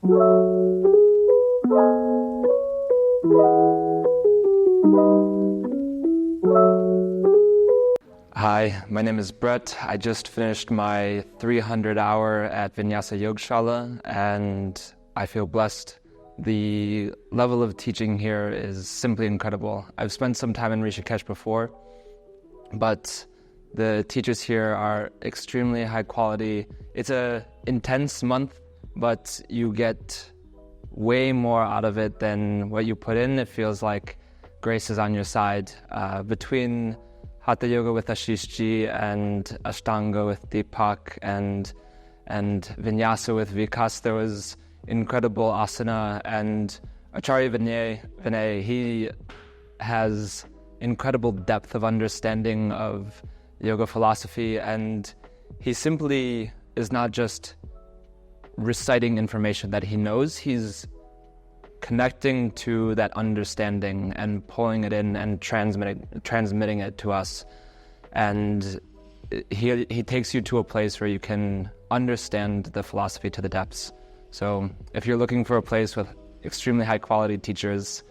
Hi, my name is Brett. I just finished my 300 hour at Vinyasa Yogashala and I feel blessed. The level of teaching here is simply incredible. I've spent some time in Rishikesh before, but the teachers here are extremely high quality. It's an intense month, but you get way more out of it than what you put in. It feels like grace is on your side. Between Hatha Yoga with 𝗧𝗲 and Ashtanga with 𝗧𝗵𝗁 and Vinyasa with 𝗧𝗵𝗁, there was incredible asana, and 𝗘𝗺··········, he has incredible depth of understanding of yoga philosophy, and he simply is not just reciting information that he knows, he's connecting to that understanding and pulling it in and transmitting it to us. And he takes you to a place where you can understand the philosophy to the depths. So if you're looking for a place with extremely high quality teachers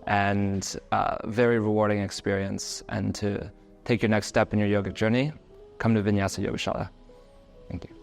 and very rewarding experience, and to take your next step in your yogic journey, come to Vinyasa Yogashala. Thank you.